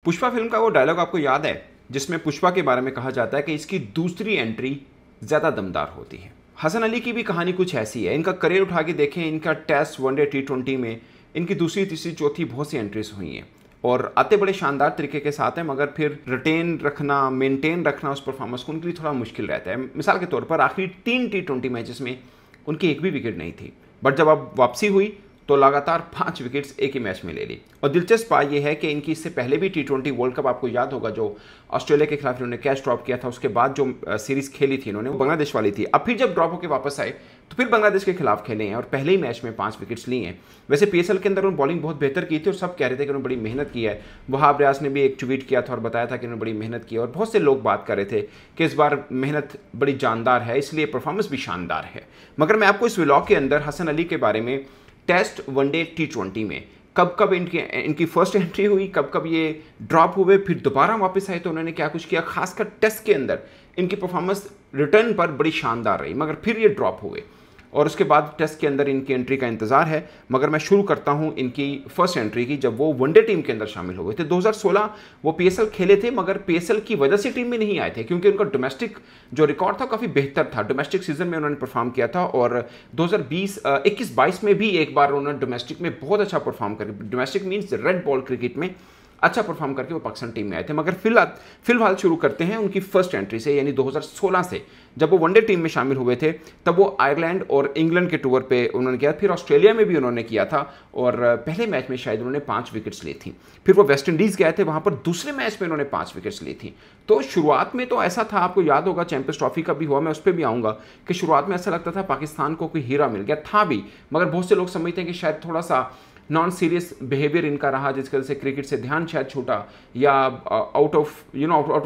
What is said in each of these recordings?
Pushpa film का वो dialogue आपको याद है जिसमें पुष्पा के बारे में कहा जाता है कि इसकी दूसरी एंट्री ज़्यादा दमदार होती है। हसन अली की भी कहानी कुछ ऐसी है। इनका करियर उठा के देखें, इनका टेस्ट, वनडे, टी20 में इनकी दूसरी, तीसरी, चौथी बहुत सी एंट्रीज हुई हैं और आते बड़े शानदार तरीके के साथ हैं, मगर फिर रिटेन रखना, मेंटेन रखना उस परफॉर्मेंस को उनके लिए थोड़ा मुश्किल रहता है। मिसाल के तौर पर आखिरी 3 टी20 मैचेस में उनकी एक भी विकेट नहीं थी, बट जब अब वापसी हुई तो लगातार 5 विकेट्स एक ही मैच में ले ली। और दिलचस्प बात यह है कि इनकी इससे पहले भी टी20 वर्ल्ड कप आपको याद होगा जो ऑस्ट्रेलिया के खिलाफ इन्होंने कैच ड्रॉप किया था, उसके बाद जो सीरीज खेली थी इन्होंने वो बांग्लादेश वाली थी। अब फिर जब ड्रॉप होकर वापस आए तो फिर बांग्लादेश के खिलाफ खेले हैं और पहले ही मैच में 5 विकेट्स लिए हैं। वैसे पीएसएल के अंदर उन्होंने बॉलिंग बहुत बेहतर की थी और सब कह रहे थे कि उन्होंने बड़ी मेहनत की है। वहाब रियाज ने भी एक ट्वीट किया था और बताया था कि उन्होंने बड़ी मेहनत की है और बहुत से लोग बात कर रहे थे कि इस बार मेहनत बड़ी जानदार है, इसलिए परफॉर्मेंस भी शानदार है। मगर मैं आपको इस व्लॉग के अंदर हसन अली के बारे में टेस्ट, वनडे, टी20 में कब कब इनकी फर्स्ट एंट्री हुई, कब कब ये ड्रॉप हुए, फिर दोबारा वापस आए तो उन्होंने क्या कुछ किया, खासकर टेस्ट के अंदर इनकी परफॉर्मेंस रिटर्न पर बड़ी शानदार रही, मगर फिर ये ड्रॉप हुए और उसके बाद टेस्ट के अंदर इनकी एंट्री का इंतजार है। मगर मैं शुरू करता हूं इनकी फर्स्ट एंट्री की, जब वो वनडे टीम के अंदर शामिल हुए थे। 2016 वो पीएसएल खेले थे, मगर पीएसएल की वजह से टीम में नहीं आए थे क्योंकि उनका डोमेस्टिक जो रिकॉर्ड था काफ़ी बेहतर था। डोमेस्टिक सीजन में उन्होंने परफॉर्म किया था और 2021-22 में भी एक बार उन्होंने डोमेस्टिक में बहुत अच्छा परफॉर्म करके, domestic means red ball cricket में अच्छा परफॉर्म करके वो पाकिस्तान टीम में आए थे। मगर फिलहाल शुरू करते हैं उनकी फर्स्ट एंट्री से, यानी 2016 से जब वो वनडे टीम में शामिल हुए थे। तब वो आयरलैंड और इंग्लैंड के टूर पे उन्होंने किया, फिर ऑस्ट्रेलिया में भी उन्होंने किया था और पहले मैच में शायद उन्होंने 5 विकेट्स ली थी। फिर वो वेस्ट इंडीज़ गए थे, वहाँ पर दूसरे मैच में उन्होंने 5 विकेट्स ली थी। तो शुरुआत में तो ऐसा था, आपको याद होगा चैंपियंस ट्रॉफी का भी हुआ, मैं उस पर भी आऊँगा, कि शुरुआत में ऐसा लगता था पाकिस्तान को कोई हीरा मिल गया था भी, मगर बहुत से लोग समझते हैं कि शायद थोड़ा सा नॉन सीरियस बिहेवियर इनका रहा जिसकी वजह से क्रिकेट से ध्यान शायद छूटा, या आउट ऑफ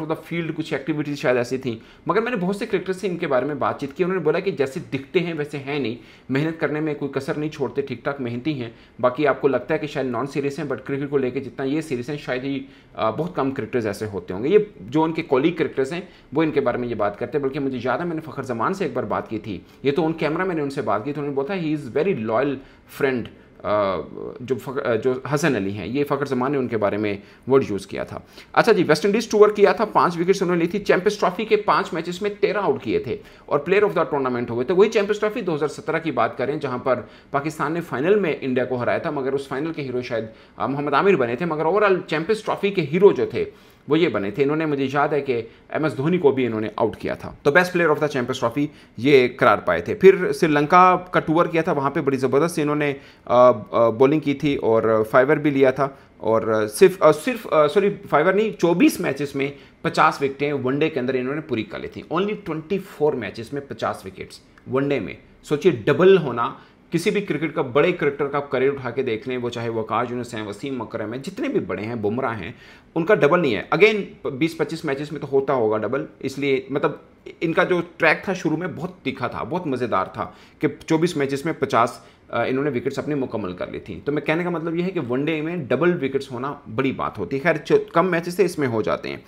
द फील्ड कुछ एक्टिविटीज शायद ऐसी थी। मगर मैंने बहुत से क्रिकेटर से इनके बारे में बातचीत की, उन्होंने बोला कि जैसे दिखते हैं वैसे हैं नहीं, मेहनत करने में कोई कसर नहीं छोड़ते, ठीक ठाक मेहनती हैं। बाकी आपको लगता है कि शायद नॉन सीरियस हैं, बट क्रिकेट को लेकर जितना ये सीरियस हैं शायद ही बहुत कम क्रिकेटर्स ऐसे होते होंगे। ये जो उनके कॉलीग क्रिकेटर्स हैं वो इनके बारे में ये बात करते हैं। बल्कि मुझे याद है मैंने फ़खर जमान से एक बार बात की थी, ये तो ऑन कैमरा मैंने उनसे बात की, तो उन्होंने बोला he is very loyal friend. जो हसन अली हैं, ये फ़खर जमान ने उनके बारे में वर्ड यूज़ किया था। अच्छा जी, वेस्ट इंडीज़ टूर किया था, 5 विकेट्स उन्होंने ली थी। चैंपियंस ट्रॉफी के 5 मैचेस में 13 आउट किए थे और प्लेयर ऑफ द टूर्नामेंट हुए थे। वही चैंपियंस ट्रॉफी 2017 की बात करें जहां पर पाकिस्तान ने फाइनल में इंडिया को हराया था, मगर उस फाइनल के हीरो शायद मोहम्मद आमिर बने थे, मगर ओवरऑल चैंपियंस ट्रॉफी के हीरो जो थे वो ये बने थे। इन्होंने, मुझे याद है कि एमएस धोनी को भी इन्होंने आउट किया था, तो best player of the champions trophy ये करार पाए थे। फिर श्रीलंका का टूर किया था, वहाँ पे बड़ी ज़बरदस्त इन्होंने बॉलिंग की थी और फाइवर भी लिया था और फाइवर नहीं, 24 मैचेस में 50 विकेटें वनडे के अंदर इन्होंने पूरी कर ली थी। ओनली 24 मैचेस में 50 विकेट्स वनडे में, सोचिए डबल होना। किसी भी क्रिकेट का, बड़े क्रिकेटर का करियर उठा के देख लें, वो चाहे वकाश यूनुस हैं, वसीम अकरम है, जितने भी बड़े हैं, बुमराह हैं, उनका डबल नहीं है। अगेन 20-25 मैचेस में तो होता होगा डबल, इसलिए मतलब इनका जो ट्रैक था शुरू में बहुत तीखा था, बहुत मज़ेदार था कि 24 मैचेस में 50 इन्होंने विकेट्स अपनी मुकम्मल कर ली थी। तो मैं कहने का मतलब ये है कि वनडे में डबल विकेट्स होना बड़ी बात होती है। खैर कम मैचेस से इसमें हो जाते हैं।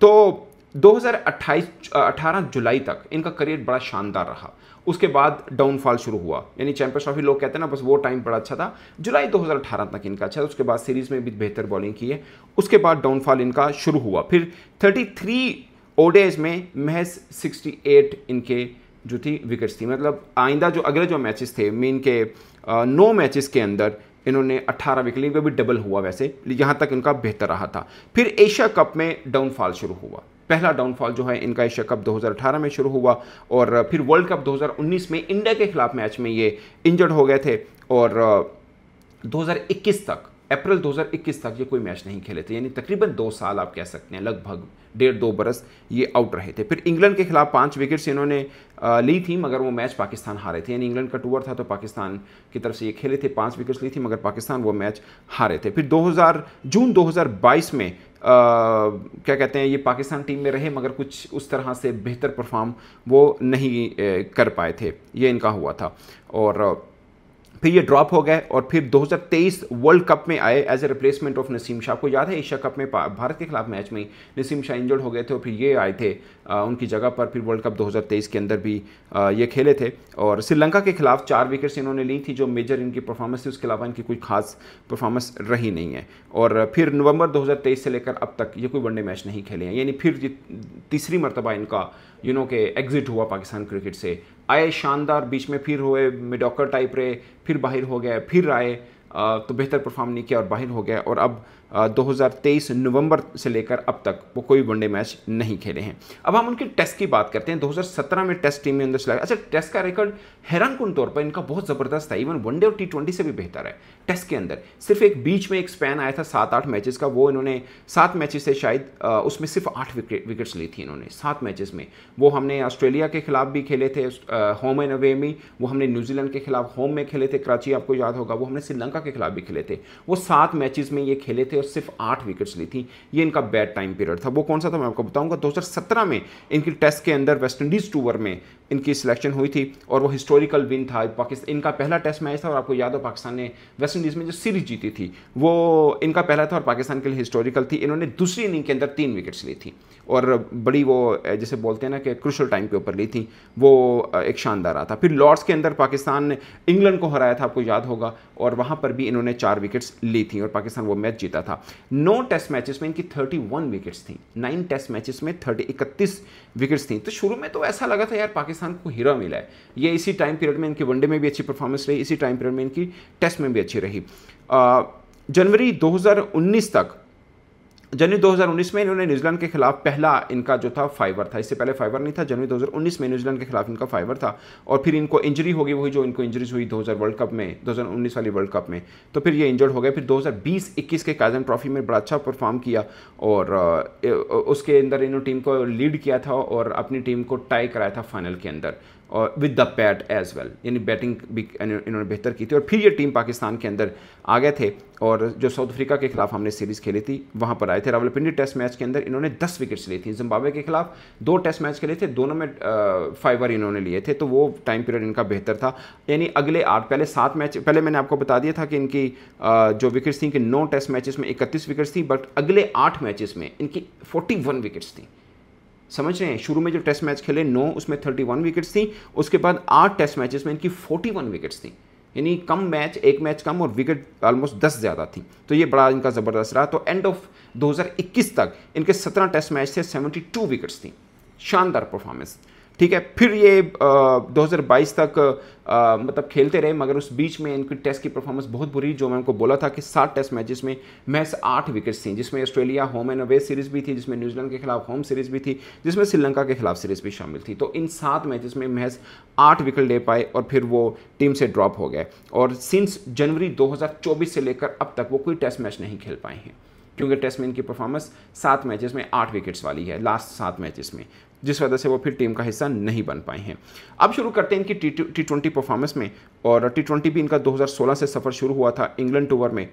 तो 2018 जुलाई तक इनका करियर बड़ा शानदार रहा, उसके बाद डाउनफॉल शुरू हुआ। यानी चैंपियंस ट्रॉफी लोग कहते हैं ना, बस वो टाइम बड़ा अच्छा था, जुलाई 2018 तक इनका अच्छा था। उसके बाद सीरीज़ में भी बेहतर बॉलिंग की है, उसके बाद डाउनफॉल इनका शुरू हुआ। फिर 33 ओडेज में महज 68 इनके जो थी विकेट्स थी। मतलब आइंदा जो अगले जो मैचेस थे, मीन के 9 मैचेस के अंदर इन्होंने 18 विकेट ली, वो भी डबल हुआ वैसे, यहाँ तक इनका बेहतर रहा था। फिर एशिया कप में डाउनफॉल शुरू हुआ। पहला डाउनफॉल जो है इनका एशिया कप 2018 में शुरू हुआ और फिर वर्ल्ड कप 2019 में इंडिया के खिलाफ मैच में ये इंजर्ड हो गए थे और 2021 तक, अप्रैल 2021 तक ये कोई मैच नहीं खेले थे। यानी तकरीबन 2 साल आप कह सकते हैं, लगभग 1.5-2 बरस ये आउट रहे थे। फिर इंग्लैंड के खिलाफ 5 विकेट्स इन्होंने ली थी, मगर वो मैच पाकिस्तान हारे थे। यानी इंग्लैंड का टूर था तो पाकिस्तान की तरफ से ये खेले थे, 5 विकेट्स ली थी, मगर पाकिस्तान वो मैच हारे थे। फिर जून 2022 में क्या कहते हैं, ये पाकिस्तान टीम में रहे, मगर कुछ उस तरह से बेहतर परफॉर्म वो नहीं कर पाए थे, ये इनका हुआ था। और फिर ये ड्रॉप हो गए और फिर 2023 वर्ल्ड कप में आए as a replacement of Naseem Shah. आपको याद है एशिया कप में भारत के खिलाफ मैच में नसीम शाह इंजर्ड हो गए थे और फिर ये आए थे उनकी जगह पर। फिर वर्ल्ड कप 2023 के अंदर भी ये खेले थे और श्रीलंका के खिलाफ 4 विकेट्स इन्होंने ली थी। जो मेजर इनकी परफॉर्मेंस थी उसके अलावा इनकी कोई खास परफॉर्मेंस रही नहीं है। और फिर नवंबर 2023 से लेकर अब तक ये कोई वनडे मैच नहीं खेले हैं, यानी फिर तीसरी मरतबा इनका के एग्जिट हुआ पाकिस्तान क्रिकेट से। आए शानदार, बीच में फिर हुए मिडॉकर टाइप रहे, फिर बाहर हो गए, फिर आए तो बेहतर परफॉर्म नहीं किया और बाहर हो गया। और अब 2023 नवंबर से लेकर अब तक वो कोई वनडे मैच नहीं खेले हैं। अब हम उनकी टेस्ट की बात करते हैं। 2017 में टेस्ट टीम में अंदर से लगा। अच्छा, टेस्ट का रिकॉर्ड हैरानकुन तौर पर इनका बहुत ज़बरदस्त है, इवन वनडे और T20 से भी बेहतर है। टेस्ट के अंदर सिर्फ एक बीच में एक स्पैन आया था 7-8 मैचेस का, वो इन्होंने 7 मैचेस से शायद उसमें सिर्फ 8 विकेट्स ली थी इन्होंने 7 मैचेस में। वो हमने ऑस्ट्रेलिया के खिलाफ भी खेले थे होम एंड अवे में, वो हमने न्यूजीलैंड के खिलाफ होम में खेले थे कराची, आपको याद होगा, वो हमने श्रीलंका के खिलाफ भी खेले थे। वो 7 मैचेस में ये खेले थे और सिर्फ 8 विकेट्स ली थी। ये इनका बैड टाइम पीरियड था। वो कौन सा था मैं आपको बताऊंगा। 2017 में इनकी टेस्ट के अंदर वेस्ट इंडीज टूर में इनकी सिलेक्शन हुई थी और वो हिस्टोरिकल विन था। पाकिस्तान इनका पहला टेस्ट मैच था और आपको याद हो पाकिस्तान ने वेस्ट इंडीज में जो सीरीज जीती थी वो इनका पहला था और पाकिस्तान के लिए हिस्टोरिकल थी। इन्होंने दूसरी इनिंग के अंदर 3 विकेट्स ली थी और बड़ी वो जैसे बोलते हैं ना कि क्रूशल टाइम के ऊपर ली थी, वो एक शानदार रहा था। फिर लॉर्ड्स के अंदर पाकिस्तान ने इंग्लैंड को हराया था, आपको याद होगा, और वहाँ पर भी इन्होंने 4 विकेट्स ली थी और पाकिस्तान वो मैच जीता था। 9 टेस्ट मैचेस में इनकी 31 विकेट्स थी। 9 टेस्ट मैचेस में 31 विकेट्स थी। तो शुरू में तो ऐसा लगा था यार पाकिस्तान को हीरा मिला है। ये इसी टाइम पीरियड में इनकी वनडे में भी अच्छी परफॉर्मेंस रही, इसी टाइम पीरियड में इनकी टेस्ट में भी अच्छी रही। जनवरी 2019 में इन्होंने न्यूजीलैंड के खिलाफ पहला इनका जो था फाइवर था, इससे पहले फाइवर नहीं था। जनवरी 2019 में न्यूजीलैंड के खिलाफ इनका फाइवर था और फिर इनको इंजरी हो गई, वही जो इनको इंजरीज हुई 2019 वाली वर्ल्ड कप में, तो फिर ये इंजर्ड हो गए। फिर 2020-21 के काज़न ट्रॉफी में बड़ा अच्छा परफॉर्म किया और उसके अंदर इन्होंने टीम को लीड किया था और अपनी टीम को टाई कराया था फाइनल के अंदर और with the bat as well, यानी बैटिंग भी इन्होंने बेहतर की थी। और फिर ये टीम पाकिस्तान के अंदर आ गए थे और जो साउथ अफ्रीका के खिलाफ हमने सीरीज़ खेली थी वहाँ पर आए थे। रावलपिंडी टेस्ट मैच के अंदर इन्होंने 10 विकेट्स ली थी। जिम्बाब्वे के खिलाफ 2 टेस्ट मैच खेले थे, दोनों में फाइवर इन्होंने लिए थे, तो वो टाइम पीरियड इनका बेहतर था। यानी अगले 8 पहले 7 मैच पहले मैंने आपको बता दिया था कि इनकी जो विकेट्स थी कि 9 टेस्ट मैचेस में 31 विकेट्स थी, बट अगले 8 मैचेस में इनकी 41 विकेट्स थी। समझ रहे हैं, शुरू में जो टेस्ट मैच खेले 9 उसमें 31 विकेट्स थी, उसके बाद 8 टेस्ट मैचेस में इनकी 41 विकेट्स थी, यानी कम मैच, एक मैच कम और विकेट ऑलमोस्ट 10 ज़्यादा थी। तो ये बड़ा इनका ज़बरदस्त रहा। तो एंड ऑफ 2021 तक इनके 17 टेस्ट मैच थे, 72 विकेट्स थी, शानदार परफॉर्मेंस। ठीक है, फिर ये 2022 तक मतलब खेलते रहे, मगर उस बीच में इनकी टेस्ट की परफॉर्मेंस बहुत बुरी, जो मैं उनको बोला था कि 7 टेस्ट मैचेस में महज 8 विकेट्स थी, जिसमें Australia home and away series भी थी, जिसमें न्यूजीलैंड के खिलाफ होम सीरीज़ भी थी, जिसमें श्रीलंका के खिलाफ सीरीज़ भी शामिल थी। तो इन 7 मैचेस में महज 8 विकेट ले पाए और फिर वो टीम से ड्रॉप हो गए और सिंस जनवरी 2024 से लेकर अब तक वो कोई टेस्ट मैच नहीं खेल पाए हैं, क्योंकि टेस्ट में इनकी परफॉर्मेंस 7 मैचेस में 8 विकेट्स वाली है लास्ट 7 मैचेस में, जिस वजह से वो फिर टीम का हिस्सा नहीं बन पाए हैं। अब शुरू करते हैं इनकी T20 परफॉर्मेंस में। और T20 भी इनका 2016 से सफ़र शुरू हुआ था इंग्लैंड टूर में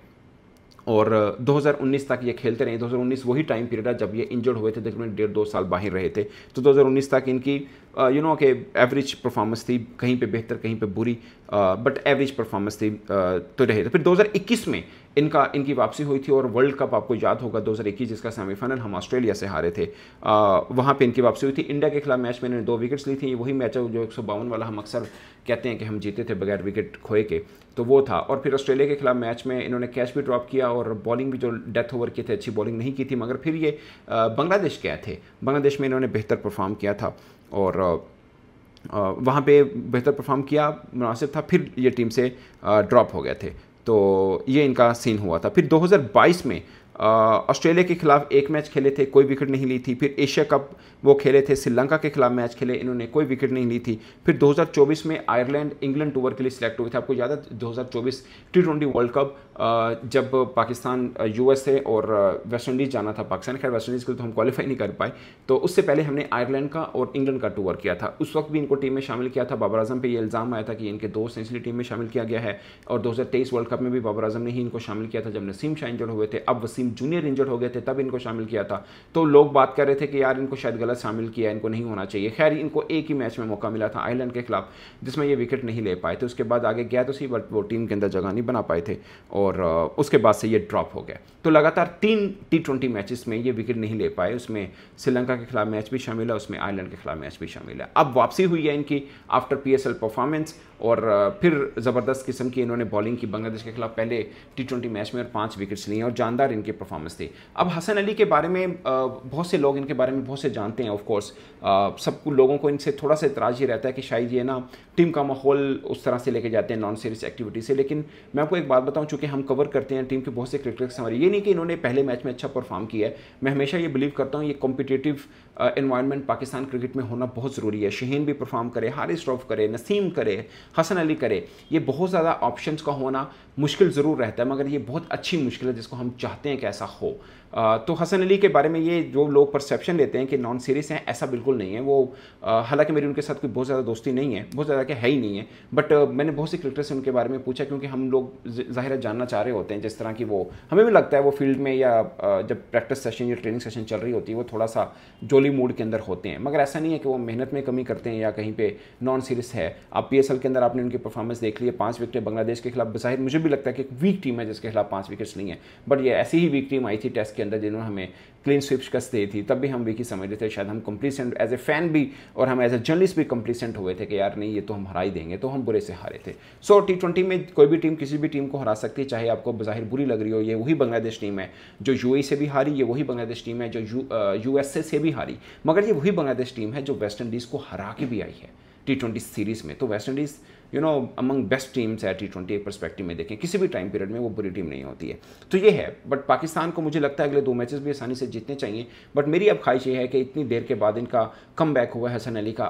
और 2019 तक ये खेलते रहे। 2019 वही टाइम पीरियड है जब ये इंजर्ड हुए थे, तकरीबन 1.5-2 साल बाहर रहे थे। तो 2019 तक इनकी के एवरेज परफॉर्मेंस थी, कहीं पे बेहतर कहीं पे बुरी, बट एवरेज परफॉर्मेंस थी तो रहे थे। फिर 2021 में इनकी वापसी हुई थी और वर्ल्ड कप आपको याद होगा 2021 जिसका सेमीफाइनल हम ऑस्ट्रेलिया से हारे थे, वहाँ पे इनकी वापसी हुई थी। इंडिया के खिलाफ मैच में इन्होंने 2 विकेट्स ली थी, वही मैच है जो 152 वाला हम अक्सर कहते हैं कि हम जीते थे बगैर विकेट खोए के, तो वो था। और फिर ऑस्ट्रेलिया के खिलाफ मैच में इन्होंने कैच भी ड्रॉप किया और बॉलिंग भी जो डेथ ओवर के थे अच्छी बॉलिंग नहीं की थी, मगर फिर ये बांग्लादेश गए थे, बांग्लादेश में इन्होंने बेहतर परफॉर्म किया था और वहाँ पे बेहतर परफॉर्म किया, मुनासिब था, फिर ये टीम से ड्रॉप हो गए थे। तो ये इनका सीन हुआ था। फिर 2022 में ऑस्ट्रेलिया के खिलाफ 1 मैच खेले थे, कोई विकेट नहीं ली थी। फिर एशिया कप वो खेले थे, श्रीलंका के खिलाफ मैच खेले, इन्होंने कोई विकेट नहीं ली थी। फिर 2024 में आयरलैंड इंग्लैंड टूर के लिए सिलेक्ट हुए थे। आपको याद है 2024 T20 वर्ल्ड कप जब पाकिस्तान USA और वेस्ट इंडीज़ जाना था, पाकिस्तान खैर वेस्ट इंडीज़ के लिए तो हम क्वालिफाई नहीं कर पाए, तो उससे पहले हमने आयरलैंड का और इंग्लैंड का टूर किया था। उस वक्त भी इनको टीम में शामिल किया था। बाबर आजम पे ये इल्ज़ाम आया था कि इनके दोस्त हैं इसलिए टीम में शामिल किया गया है, और 2023 वर्ल्ड कप में भी बाबर आजम ने ही इनको शामिल किया था जब नसीम शाह इंजर्ड हुए थे। अब वसीम वसीम जूनियर इंजर्ड हो गए थे तब इनको शामिल किया था, तो लोग बात कर रहे थे कि यार इनको शायद गलत शामिल किया, इनको नहीं होना चाहिए। खैर इनको एक ही मैच में मौका मिला था आयरलैंड के खिलाफ जिसमें ये विकेट नहीं ले पाए थे, उसके बाद आगे गया तो सही बट वो टीम के अंदर जगह नहीं बना पाए थे और उसके बाद से ये ड्रॉप हो गया। तो लगातार 3 T20 मैचेस में ये विकेट नहीं ले पाए, उसमें श्रीलंका के खिलाफ मैच भी शामिल है, उसमें आयरलैंड के खिलाफ मैच भी शामिल है। अब वापसी हुई है इनकी आफ्टर PSL परफॉर्मेंस और फिर ज़बरदस्त किस्म की इन्होंने बॉलिंग की बांग्लादेश के खिलाफ पहले T20 मैच में और 5 विकेट्स लिए और जानदार इनकी परफॉर्मेंस थी। अब हसन अली के बारे में बहुत से लोग इनके बारे में बहुत से जानते हैं, ऑफ कोर्स सब लोगों को इनसे थोड़ा सा इतराज़ ही रहता है कि शायद ये ना टीम का माहौल उस तरह से लेके जाते हैं नॉन सीरियस एक्टिविटी से। लेकिन मैं आपको एक बात बताऊं, चूंकि हम कवर करते हैं टीम के बहुत से क्रिकेटर्स हमारे, ये नहीं कि इन्होंने पहले मैच में अच्छा परफॉर्म किया है। मैं हमेशा ये बिलीव करता हूँ ये कॉम्पिटिटिव एनवायरनमेंट पाकिस्तान क्रिकेट में होना बहुत ज़रूरी है। शहीन भी परफॉर्म करे, हारिस रऊफ करे, नसीम करे, हसन अली करे, ये बहुत ज़्यादा ऑप्शंस का होना मुश्किल ज़रूर रहता है, मगर ये बहुत अच्छी मुश्किल है जिसको हम चाहते हैं कि ऐसा हो। तो हसन अली के बारे में ये जो लोग परसेप्शन लेते हैं कि नॉन सीरियस हैं, ऐसा बिल्कुल नहीं है। वो हालांकि मेरी उनके साथ कोई बहुत ज़्यादा दोस्ती नहीं है, बहुत ज़्यादा क्या है ही नहीं है, बट मैंने बहुत से क्रिकेटर से उनके बारे में पूछा क्योंकि हम लोग ज़ाहिर जानना चाह रहे होते हैं जिस तरह की वो, हमें भी लगता है वो फील्ड में या जब प्रैक्टिस सेशन या ट्रेनिंग सेशन चल रही होती है वो थोड़ा सा जोली मूड के अंदर होते हैं, मगर ऐसा नहीं है कि वो मेहनत में कमी करते हैं या कहीं पे नॉन सीरियस है। आप PSL के अंदर आपने उनकी परफॉर्मेंस देख ली है, 5 विकेट बांग्लादेश के खिलाफ, बज़ाहिर मुझे भी लगता है कि एक वीक टीम है जिसके खिलाफ 5 विकेट्स नहीं है, बट ये ऐसी ही वीक टीम आई थी टेस्ट के अंदर जिन्होंने हमें क्लीन स्वीप शिकस्त दी थी, तब भी हम वीक ही समझ रहे थे, शायद हम कंप्लीसेंट एज ए फैन भी और हम एज ए जर्नलिस्ट भी कंप्लीसेंट हुए थे कि यार नहीं ये तो हम हरा ही देंगे, तो हम बुरे से हारे थे। सो T20 में कोई भी टीम किसी भी टीम को हरा सकती है, चाहे आपको बज़ाहिर बुरी लग रही हो। ये वही बांग्लादेश टीम है जो UAE से भी हारी, ये वही बांग्लादेश टीम है जो USA से भी हारी, मगर ये वही बांग्लादेश टीम है जो वेस्ट इंडीज़ को हरा के भी आई है T20 सीरीज़ में। तो West Indies among best teams है T20 एक पर्सपेक्टिव में देखें, किसी भी टाइम पीरियड में वो बुरी टीम नहीं होती है। तो ये है, बट पाकिस्तान को मुझे लगता है अगले 2 मैचेस भी आसानी से जीतने चाहिए। बट मेरी अब ख्वाहिश ये है कि इतनी देर के बाद इनका कम बैक हुआ है हसन अली का,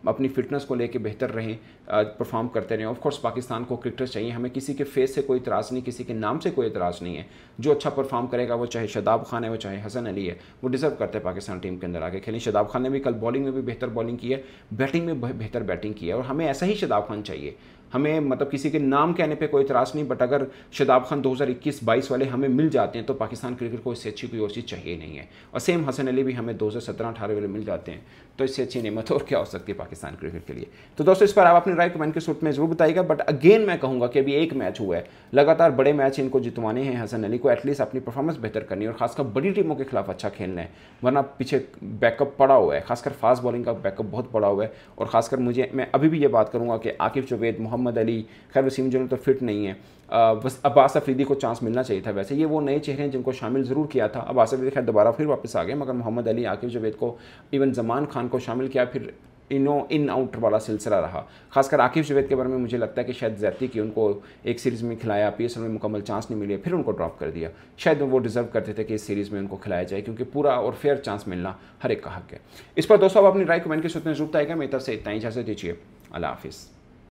अपनी फिटनेस को लेके बेहतर रहें, परफॉर्म करते रहें। ऑफकोर्स पाकिस्तान को क्रिकेटर्स चाहिए, हमें किसी के फेस से कोई इतराज़ नहीं, किसी के नाम से कोई इतराज़ नहीं है। जो अच्छा परफॉर्म करेगा, वो चाहे शादाब खान है, वो चाहे हसन अली है, वो डिजर्व करते हैं पाकिस्तान टीम के अंदर आके खेलें। शादाब खान ने भी कल बॉलिंग में भी बेहतर बॉलिंग की है, बैटिंग में बेहतर बैटिंग की है और हमें ऐसा ही शादाब खान चाहिए। हमें मतलब किसी के नाम कहने पे कोई इतराज़ नहीं, बट अगर शादाब खान 2021-22 वाले हमें मिल जाते हैं तो पाकिस्तान क्रिकेट को इससे अच्छी कोई और चीज़ चाहिए नहीं है। और सेम हसन अली भी हमें 2017-18 वाले मिल जाते हैं तो इससे अच्छी नेमत और क्या हो सकती है पाकिस्तान क्रिकेट के लिए। तो दोस्तों इस पर आप अपनी राय कमेंट के सूट में जरूर बताइएगा। बट अगेन मैं कहूँगा कि अभी एक मैच हुआ है, लगातार बड़े मैच इनको जितवाने हैं हसन अली को, एटलीस्ट अपनी परफॉर्मेंस बेहतर करनी है और खासकर बड़ी टीमों के खिलाफ अच्छा खेलना है, वरना पीछे बैकअप पड़ा हुआ है, खासकर फास्ट बॉलिंग का बैकअप बहुत पड़ा हुआ है। और खासकर मैं अभी भी ये बात करूँगा कि आकिब जावेद, मोहम्मद अली, खैर वसीम जूनियर तो फिट नहीं है, बस अब्बास अफरीदी को चांस मिलना चाहिए था। वैसे ये वो नए चेहरे हैं जिनको शामिल ज़रूर किया था, अब्बास अफरीदी खैर दोबारा फिर वापस आ गए, मगर मोहम्मद अली, आकिब जावेद को, इवन जमान खान को शामिल किया, फिर इन आउट वाला सिलसिला रहा। खासकर आकिब जावेद के बारे में मुझे लगता है कि शायद ज़्यादती की, उनको एक सीरीज़ में खिलाया, PSL में मुकम्मल चांस नहीं मिली, फिर उनको ड्रॉप कर दिया। शायद वो डिज़र्व करते थे कि इस सीरीज़ में उनको खिलाया जाए, क्योंकि पूरा और फेयर चांस मिलना हर एक का हक है। इस पर दोस्तों आप अपनी राय कमेंट के सूत्र में जरूर बताएगा। मेरी तरफ से इतना ही, इजाज़त दीजिए, अल्लाह हाफिज़।